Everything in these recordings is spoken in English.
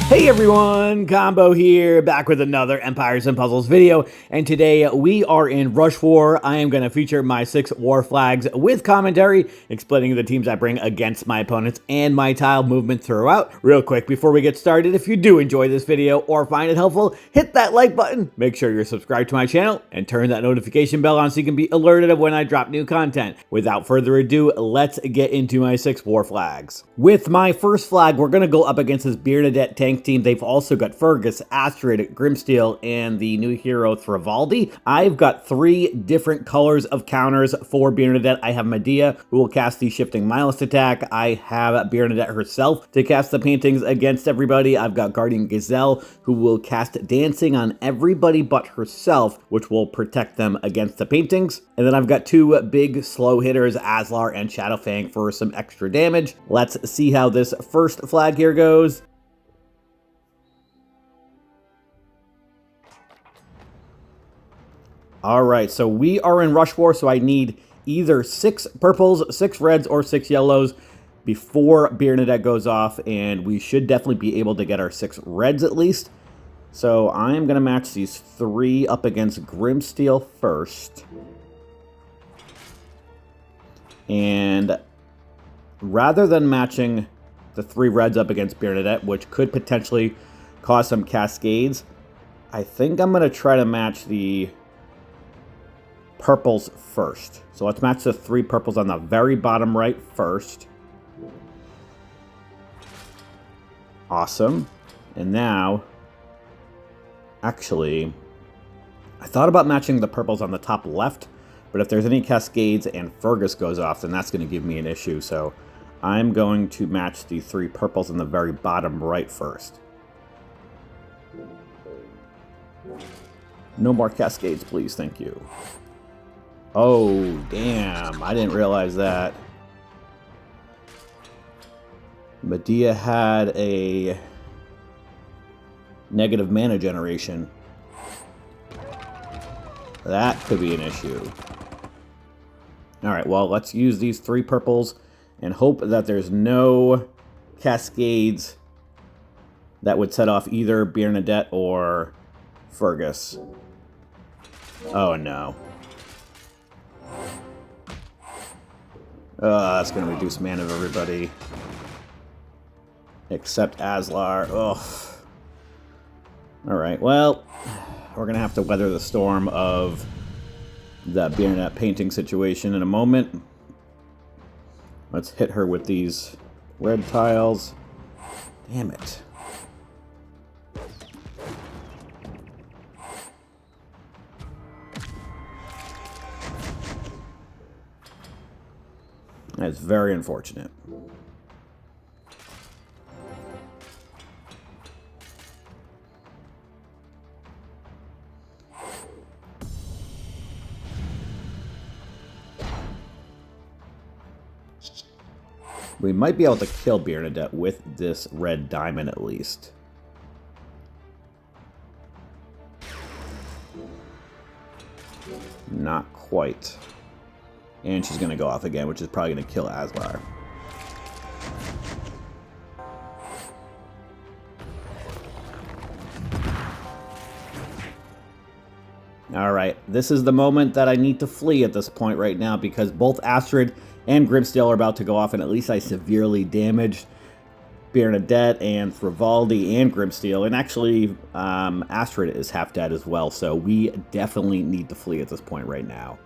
Hey everyone, Combo here, back with another Empires and Puzzles video, and today we are in Rush War. I am going to feature my 6 war flags with commentary, explaining the teams I bring against my opponents and my tile movement throughout. Real quick, before we get started, if you do enjoy this video or find it helpful, hit that like button, make sure you're subscribed to my channel, and turn that notification bell on so you can be alerted of when I drop new content. Without further ado, let's get into my 6 war flags. With my first flag, we're going to go up against this Bernadette tank team. They've also got Fergus, Astrid, Grimsteel, and the new hero Thrivaldi. I've got 3 different colors of counters for Bernadette. I have Medea, who will cast the Shifting Milest attack. I have Bernadette herself to cast the paintings against everybody. I've got Guardian Gazelle, who will cast Dancing on everybody but herself, which will protect them against the paintings. And then I've got 2 big slow hitters, Aslar and Shadowfang, for some extra damage. Let's see how this first flag here goes. Alright, so we are in Rush War, so I need either 6 purples, 6 reds, or 6 yellows before Bernadette goes off, and we should definitely be able to get our 6 reds at least. So I'm going to match these 3 up against Grimsteel first. And rather than matching the 3 reds up against Bernadette, which could potentially cause some cascades, I think I'm going to try to match the purples first. So let's match the 3 purples on the very bottom right first. Awesome. And now, actually, I thought about matching the purples on the top left, but if there's any cascades and Fergus goes off, then that's going to give me an issue. So I'm going to match the 3 purples on the very bottom right first. No more cascades, please. Thank you. Oh, damn. I didn't realize that. Medea had a negative mana generation. That could be an issue. Alright, well, let's use these 3 purples and hope that there's no cascades that would set off either Bernadette or Fergus. Oh, no. That's going to reduce mana of everybody. Except Aslar. Ugh. Alright, well, we're going to have to weather the storm of the Bernadette painting situation in a moment. Let's hit her with these red tiles. Damn it. That's very unfortunate. We might be able to kill Bernadette with this red diamond at least. Not quite. And she's going to go off again, which is probably going to kill Aslar. Alright, this is the moment that I need to flee at this point right now, because both Astrid and Grimsteel are about to go off, and at least I severely damaged Bernadette and Thrivaldi and Grimsteel. And actually, Astrid is half dead as well, so we definitely need to flee at this point right now.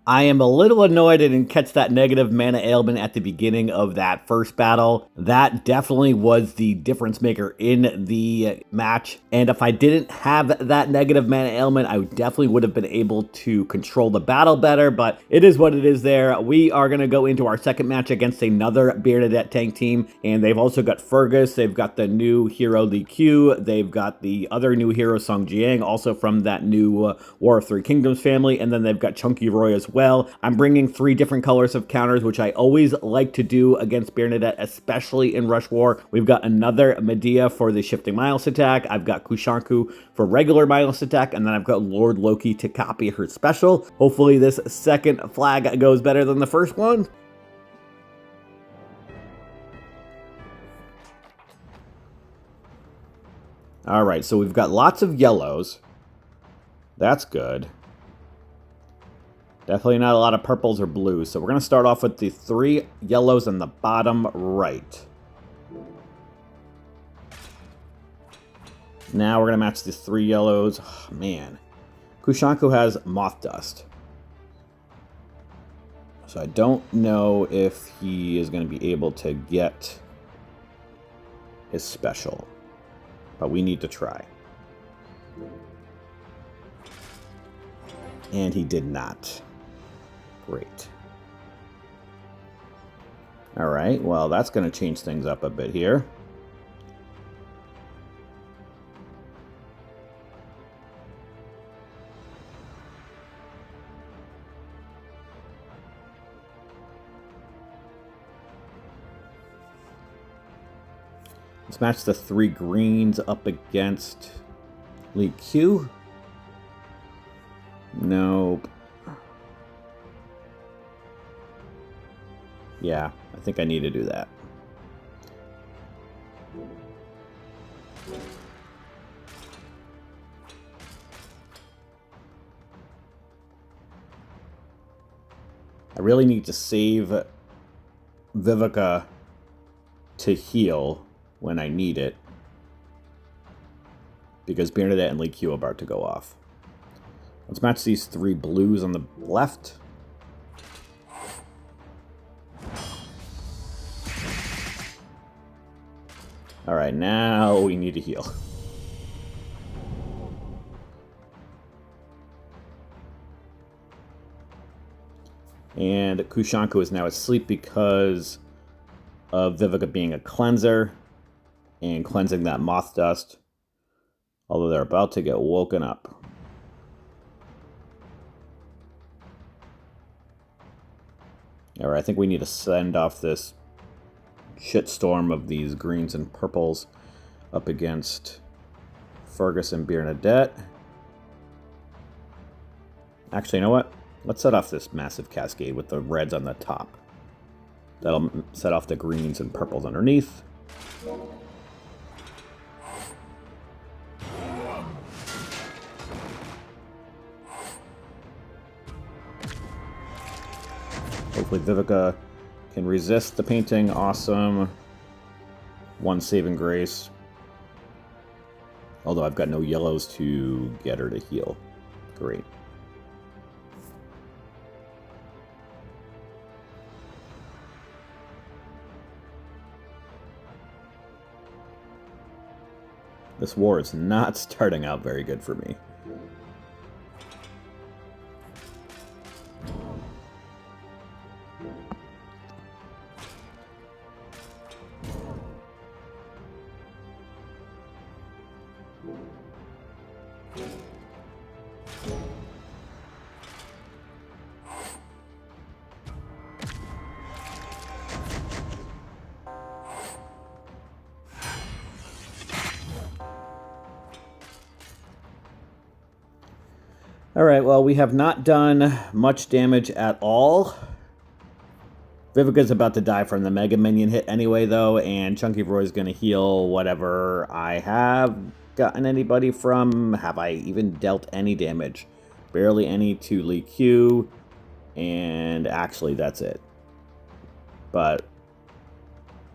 I am a little annoyed I didn't catch that negative mana ailment at the beginning of that first battle. That definitely was the difference maker in the match. And if I didn't have that negative mana ailment, I definitely would have been able to control the battle better, but it is what it is there. We are going to go into our second match against another Bernadette tank team, and they've also got Fergus, they've got the new hero Li Q, they've got the other new hero Song Jiang, also from that new War of Three Kingdoms family, and then they've got Chunky Roy as well. I'm bringing 3 different colors of counters, which I always like to do against Bernadette, especially in Rush War. We've got another Medea for the Shifting Milest attack. I've got Kushanku for regular Milest attack, and then I've got Lord Loki to copy her special. Hopefully this second flag goes better than the first one. All right, so we've got lots of yellows. That's good. Definitely not a lot of purples or blues. So we're going to start off with the 3 yellows on the bottom right. Now we're going to match the 3 yellows. Oh, man. Kushanku has moth dust. So I don't know if he is going to be able to get his special. But we need to try. And he did not. Great. All right, well, that's going to change things up a bit here. Let's match the 3 greens up against Lee Q. Nope. Yeah, I think I need to do that. I really need to save Vivica to heal when I need it, because Bernadette and Lee Q are about to go off. Let's match these 3 blues on the left. Alright, now we need to heal. And Kushanku is now asleep because of Vivica being a cleanser and cleansing that moth dust. Although they're about to get woken up. Alright, I think we need to send off this shitstorm of these greens and purples up against Fergus and Bernadette. Actually, you know what? Let's set off this massive cascade with the reds on the top. That'll set off the greens and purples underneath. Hopefully Vivica can resist the painting. Awesome. 1 saving grace. Although I've got no yellows to get her to heal. Great. This war is not starting out very good for me. Alright, well, we have not done much damage at all. Vivica's about to die from the Mega Minion hit anyway, though, and Chunky Roy's going to heal whatever I have gotten anybody from. Have I even dealt any damage? Barely any to Lee Q, and actually that's it. But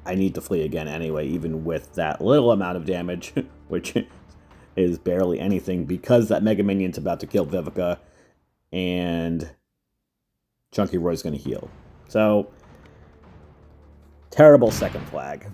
I need to flee again anyway, even with that little amount of damage, which is barely anything, because that Mega Minion's about to kill Vivica, and Chunky Roy's going to heal. So, terrible second flag.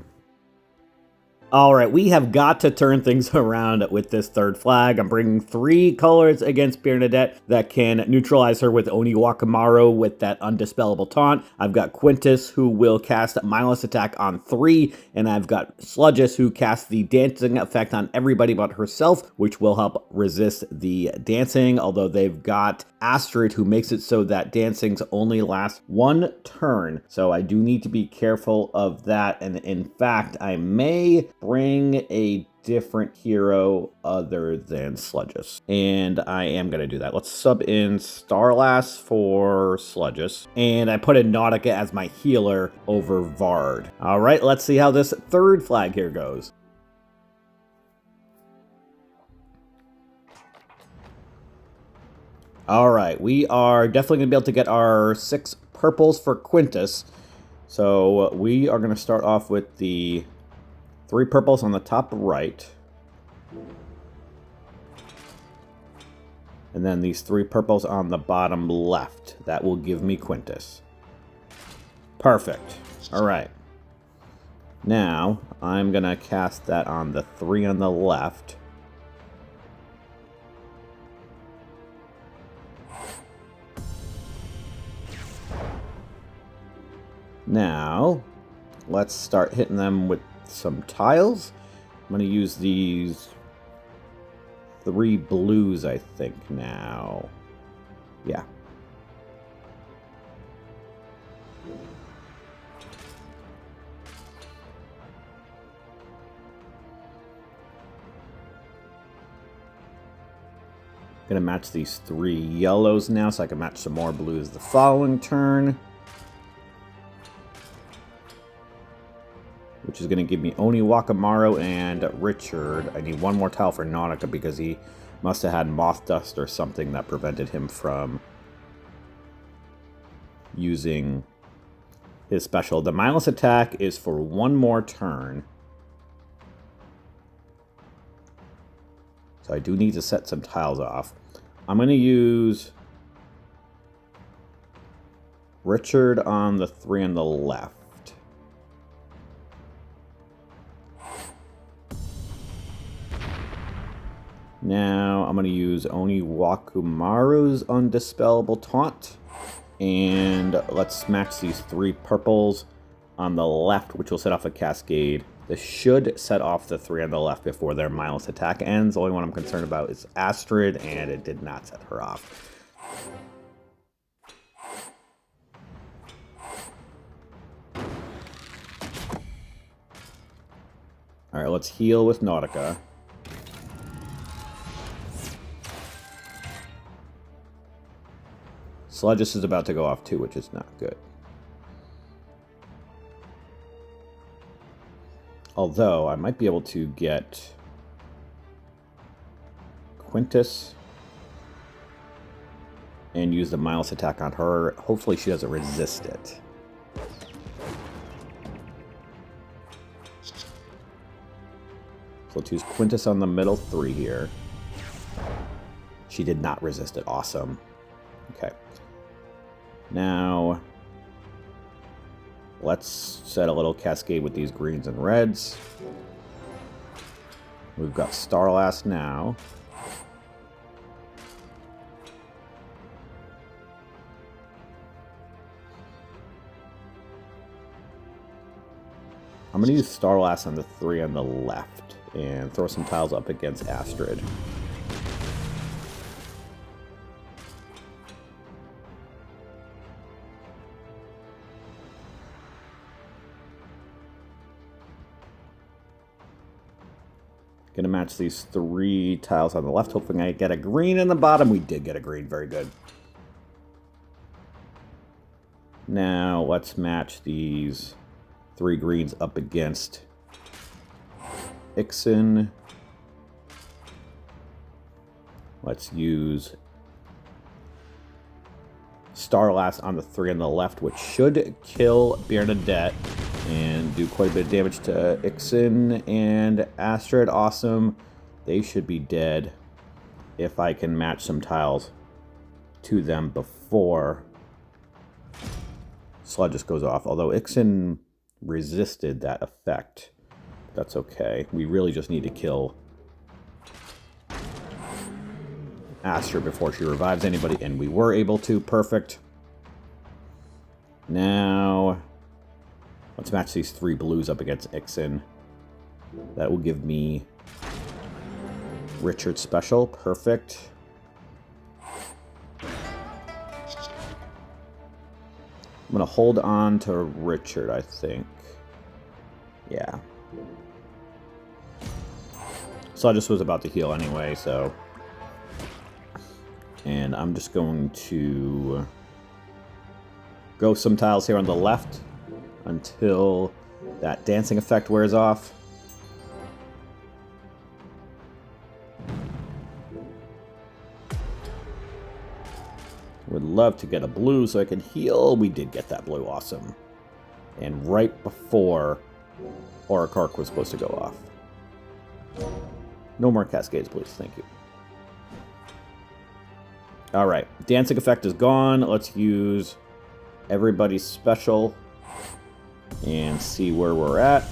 Alright, we have got to turn things around with this third flag. I'm bringing 3 colors against Bernadette that can neutralize her with Oni Wakamaru with that Undispellable Taunt. I've got Quintus, who will cast Mindless Attack on 3, and I've got Sludgus, who casts the dancing effect on everybody but herself, which will help resist the dancing, although they've got Astrid, who makes it so that dancings only last 1 turn. So I do need to be careful of that, and in fact, I may bring a different hero other than Sludgus. And I am going to do that. Let's sub in Starlass for Sludgus. And I put in Nautica as my healer over Vard. All right, let's see how this third flag here goes. All right, we are definitely going to be able to get our 6 purples for Quintus. So we are going to start off with the 3 purples on the top right. And then these 3 purples on the bottom left. That will give me Quintus. Perfect. All right. Now, I'm going to cast that on the 3 on the left. Now, let's start hitting them with some tiles. I'm going to use these 3 blues, I think, now. Yeah. Gonna match these 3 yellows now, so I can match some more blues the following turn. Which is gonna give me Oni Wakamaru and Richard. I need 1 more tile for Nautica because he must have had moth dust or something that prevented him from using his special. The mindless attack is for 1 more turn. So I do need to set some tiles off. I'm going to use Richard on the 3 on the left. Now I'm going to use Oni Wakumaru's Undispellable Taunt. And let's match these 3 purples on the left, which will set off a cascade. This should set off the 3 on the left before their mindless attack ends. The only one I'm concerned about is Astrid, and it did not set her off. Alright, let's heal with Nautica. Sludges is about to go off too, which is not good. Although, I might be able to get Quintus and use the mindless attack on her. Hopefully she doesn't resist it. So let's use Quintus on the middle 3 here. She did not resist it. Awesome. Okay. Now, let's set a little cascade with these greens and reds. We've got Starlass now. I'm going to use Starlass on the 3 on the left and throw some tiles up against Astrid. Gonna match these 3 tiles on the left, hoping I get a green in the bottom. We did get a green, very good. Now let's match these 3 greens up against Ixen. Let's use Starlass on the 3 on the left, which should kill Bernadette and do quite a bit of damage to Ixen and Astrid. Awesome. They should be dead if I can match some tiles to them before Sludges goes off. Although Ixen resisted that effect. That's okay. We really just need to kill Astrid before she revives anybody, and we were able to. Perfect. Now, let's match these 3 blues up against Ixen. That will give me Richard special. Perfect. I'm going to hold on to Richard, I think. Yeah. So I just was about to heal anyway, so... And I'm just going to go some tiles here on the left until that dancing effect wears off. Would love to get a blue so I can heal. We did get that blue. Awesome. And right before Auric was supposed to go off. No more cascades, please. Thank you. Alright. Dancing effect is gone. Let's use everybody's special and see where we're at.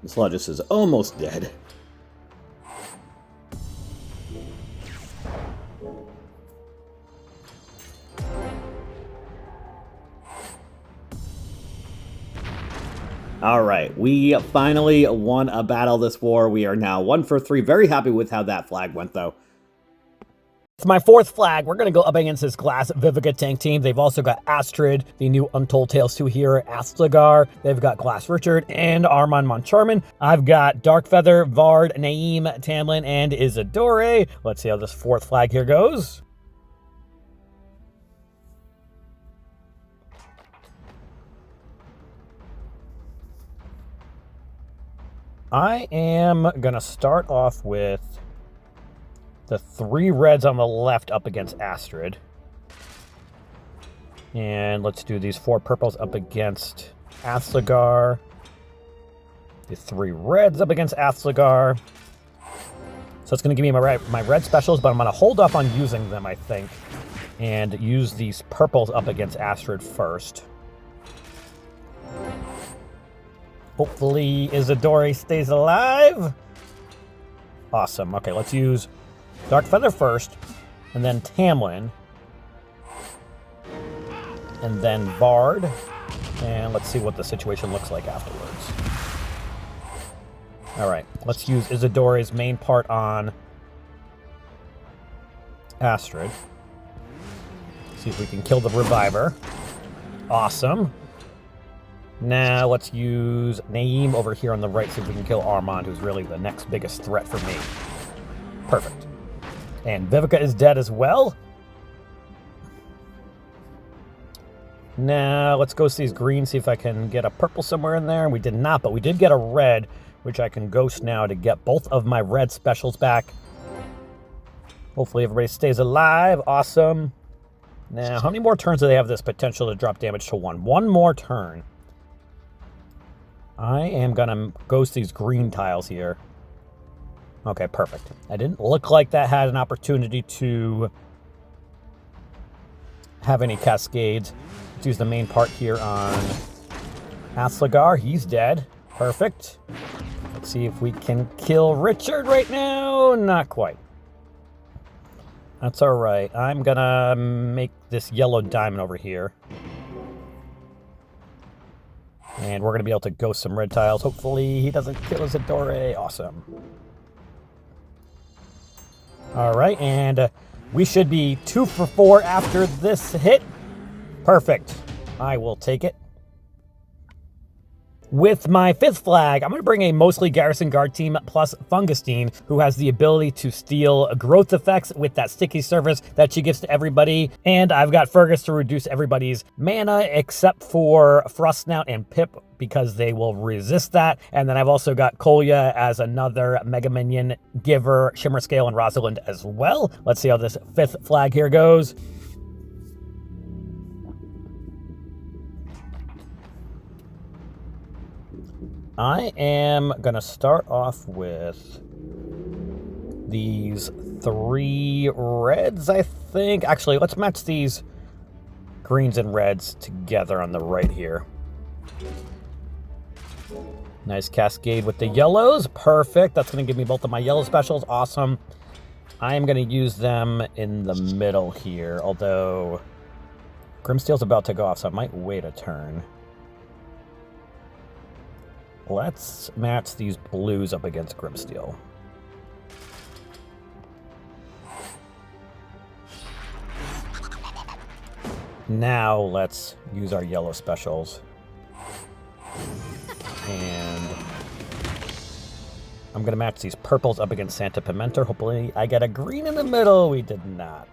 This Logis is almost dead. All right, we finally won a battle this war. We are now 1 for 3. Very happy with how that flag went, though. It's my 4th flag. We're going to go up against this Glass Vivica tank team. They've also got Astrid, the new Untold Tales 2 hero, Aslagar. They've got Glass Richard and Armand Moncharmin. I've got Darkfeather, Vard, Naeem, Tamlin, and Isidore. Let's see how this 4th flag here goes. I am going to start off with the 3 reds on the left up against Astrid. And let's do these 4 purples up against Aslagar. The 3 reds up against Aslagar. So it's going to give me my red specials, but I'm going to hold off on using them, I think. And use these purples up against Astrid first. Hopefully Isidore stays alive. Awesome. Okay, let's use Darkfeather first, and then Tamlin, and then Vard, and let's see what the situation looks like afterwards. All right, let's use Isidore's main part on Astrid. See if we can kill the Reviver. Awesome. Now let's use Naeem over here on the right, see if we can kill Armand, who's really the next biggest threat for me. Perfect. And Vivica is dead as well. Now let's go see these greens, see if I can get a purple somewhere in there. We did not, but we did get a red, which I can ghost now to get both of my red specials back. Hopefully everybody stays alive. Awesome. Now, how many more turns do they have this potential to drop damage to 1? 1 more turn. I am going to ghost these green tiles here. Okay, perfect. I didn't look like that had an opportunity to have any cascades. Let's use the main part here on Aslagar. He's dead. Perfect. Let's see if we can kill Richard right now. Not quite. That's all right. I'm going to make this yellow diamond over here. And we're going to be able to ghost some red tiles. Hopefully he doesn't kill Isidore. Awesome. All right, and we should be 2 for 4 after this hit. Perfect. I will take it. With my 5th flag, I'm going to bring a mostly Garrison Guard team plus Fungustine, who has the ability to steal growth effects with that sticky surface that she gives to everybody. And I've got Fergus to reduce everybody's mana except for Frostsnout and Pip, because they will resist that. And then I've also got Kolya as another Mega Minion giver, Shimmer Scale, and Rosalind as well. Let's see how this 5th flag here goes. I am going to start off with these 3 reds, I think. Actually, let's match these greens and reds together on the right here. Nice cascade with the yellows. Perfect. That's going to give me both of my yellow specials. Awesome. I am going to use them in the middle here, although Grimsteel's about to go off, so I might wait a turn. Let's match these blues up against Grimsteel. Now let's use our yellow specials. And I'm going to match these purples up against Santa Pimenter. Hopefully I get a green in the middle. We did not.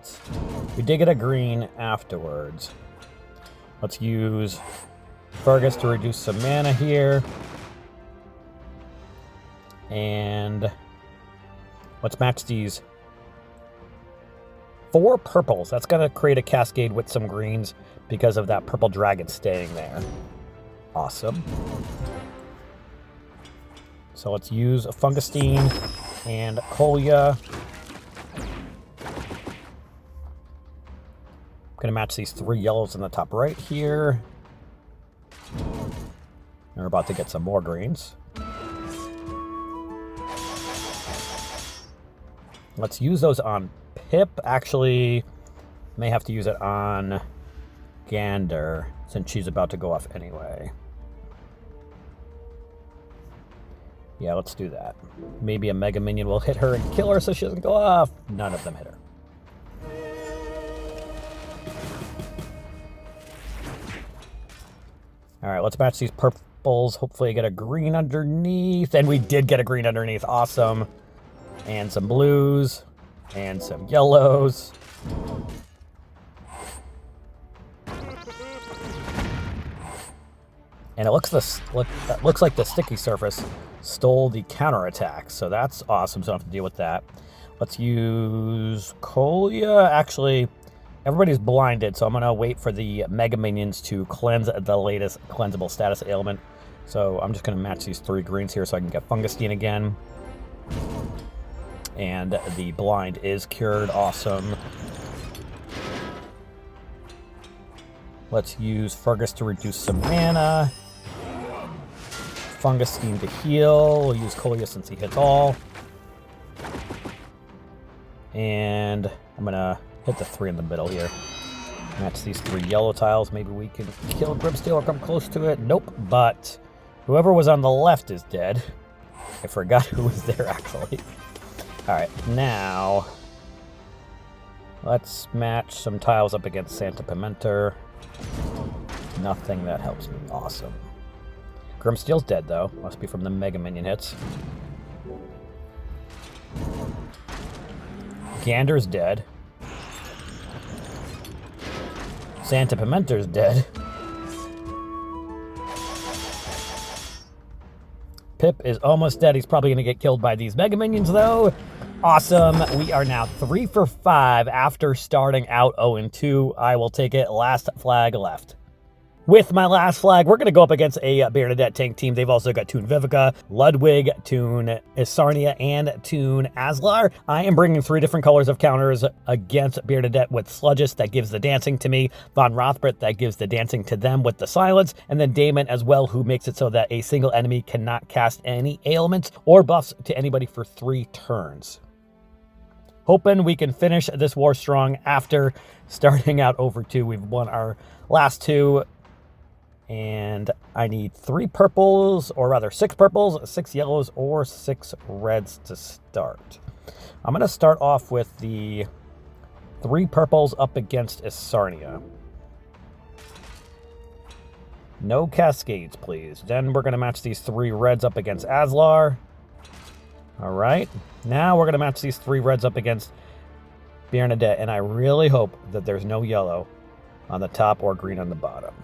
We did get a green afterwards. Let's use Fergus to reduce some mana here. And let's match these 4 purples. That's going to create a cascade with some greens because of that purple dragon staying there. Awesome. So let's use a Fungustine and Kolya. I'm going to match these 3 yellows in the top right here. And we're about to get some more greens. Let's use those on Pip. Actually, may have to use it on Gander since she's about to go off anyway. Yeah, let's do that. Maybe a Mega Minion will hit her and kill her so she doesn't go off. None of them hit her. All right, let's match these purples. Hopefully I get a green underneath. And we did get a green underneath. Awesome. And some blues. And some yellows. And it looks like the sticky surface stole the counterattack. So that's awesome. So I don't have to deal with that. Let's use Kolya. Actually, everybody's blinded, so I'm going to wait for the Mega Minions to cleanse the latest cleansable status ailment. So I'm just going to match these 3 greens here so I can get Fungustine again. And the blind is cured. Awesome. Let's use Fergus to reduce some mana. Fungustine to heal. We'll use Kolya since he hits all. And I'm going to hit the 3 in the middle here. Match these 3 yellow tiles. Maybe we can kill Grimsteel or come close to it. Nope, but whoever was on the left is dead. I forgot who was there, actually. All right, now let's match some tiles up against Santa Pimenter. Nothing that helps me. Awesome. Grimsteel's dead, though. Must be from the Mega Minion hits. Gander's dead. Santa Pimenter's dead. Pip is almost dead. He's probably going to get killed by these Mega Minions, though. Awesome. We are now 3 for 5 after starting out 0-2. I will take it. Last flag left. With my last flag, we're going to go up against a Bernadette tank team. They've also got Toon Vivica, Ludwig, Toon Isarnia, and Toon Aslar. I am bringing 3 different colors of counters against Bernadette with Sludgist that gives the dancing to me, Von Rothbart that gives the dancing to them with the silence, and then Damon as well, who makes it so that a single enemy cannot cast any ailments or buffs to anybody for 3 turns. Hoping we can finish this war strong after starting out over 2. We've won our last 2. And I need 3 purples, or rather 6 purples, 6 yellows, or 6 reds to start. I'm going to start off with the 3 purples up against Isarnia. No cascades, please. Then we're going to match these 3 reds up against Aslar. All right. Now we're going to match these 3 reds up against Bernadette, and I really hope that there's no yellow on the top or green on the bottom.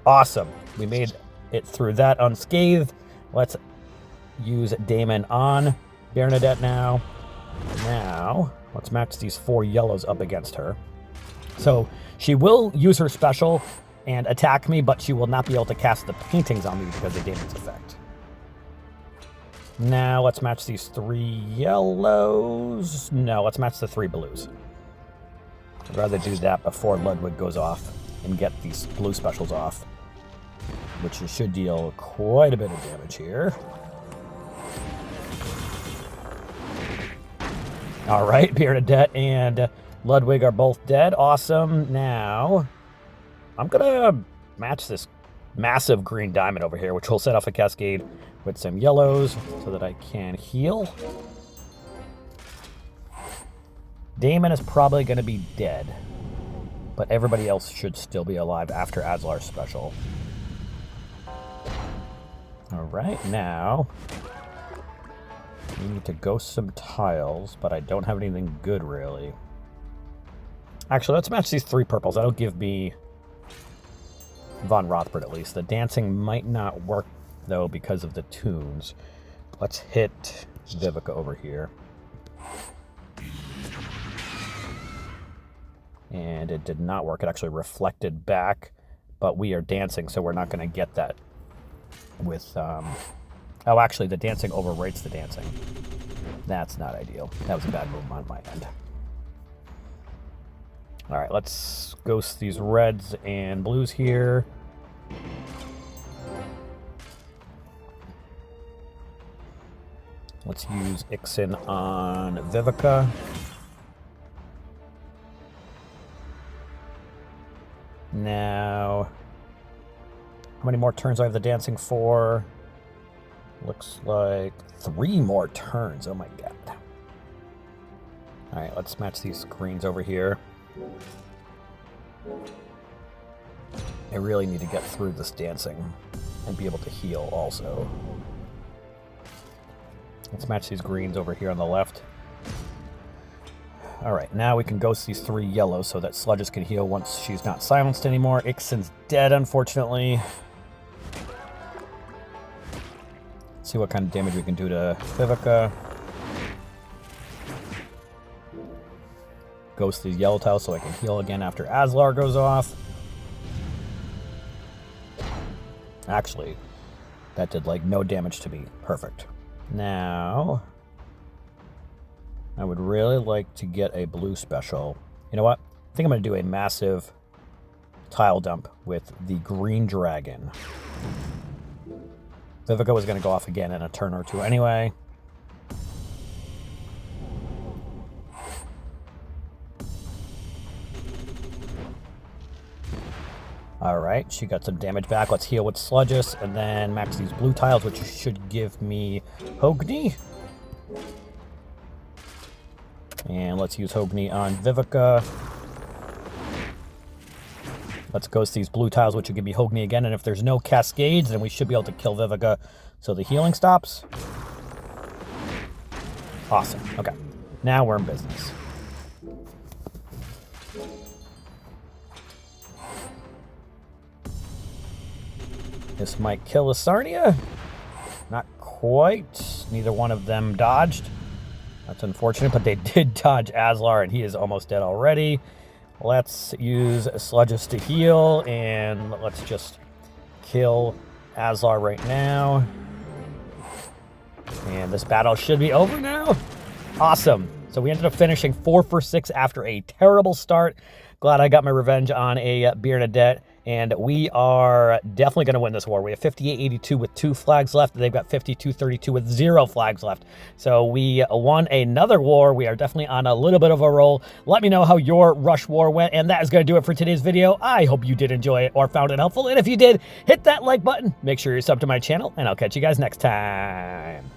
Awesome. We made it through that unscathed. Let's use Damon on Bernadette now. Now, let's match these 4 yellows up against her. So she will use her special and attack me, but she will not be able to cast the paintings on me because of Damon's effect. Now, let's match these 3 yellows. No, let's match the 3 blues. I'd rather do that before Ludwig goes off and get these blue specials off, which should deal quite a bit of damage here. All right, Bernadette and Ludwig are both dead. Awesome. Now, I'm going to match this massive green diamond over here, which will set off a cascade with some yellows so that I can heal. Damon is probably going to be dead, but everybody else should still be alive after Aslar's special. All right, now we need to ghost some tiles, but I don't have anything good, really. Actually, let's match these 3 purples. That'll give me Von Rothbard, at least. The dancing might not work, though, because of the tunes. Let's hit Vivica over here. And it did not work. It actually reflected back, but we are dancing, so we're not going to get that with... Oh, actually, the dancing overrates the dancing. That's not ideal. That was a bad move on my end. All right, let's ghost these reds and blues here. Let's use Ixen on Vivica. Now, how many more turns do I have the dancing for? Looks like 3 more turns. Oh my god. All right, let's match these greens over here. I really need to get through this dancing and be able to heal also. Let's match these greens over here on the left. All right, now we can ghost these 3 yellows so that Sludges can heal once she's not silenced anymore. Ixen's dead, unfortunately. Let's see what kind of damage we can do to Vivica. Ghost these yellow tiles so I can heal again after Aslar goes off. Actually, that did like no damage to me. Perfect. Now, I would really like to get a blue special. You know what? I think I'm going to do a massive tile dump with the green dragon. Vivica was going to go off again in a turn or 2 anyway. All right, she got some damage back. Let's heal with Sludges and then max these blue tiles, which should give me Hogni. And let's use Hogni on Vivica. Let's ghost these blue tiles, which will give me Hogni again. And if there's no cascades, then we should be able to kill Vivica so the healing stops. Awesome. Okay, now we're in business. This might kill Asarnia. Not quite. Neither one of them dodged. That's unfortunate, but they did dodge Aslar, and he is almost dead already. Let's use Sludges to heal, and let's just kill Aslar right now. And this battle should be over now. Awesome. So we ended up finishing 4 for 6 after a terrible start. Glad I got my revenge on a Bernadette. And we are definitely going to win this war. We have 58-82 with 2 flags left. They've got 52-32 with 0 flags left. So we won another war. We are definitely on a little bit of a roll. Let me know how your rush war went. And that is going to do it for today's video. I hope you did enjoy it or found it helpful. And if you did, hit that like button. Make sure you're subbed to my channel. And I'll catch you guys next time.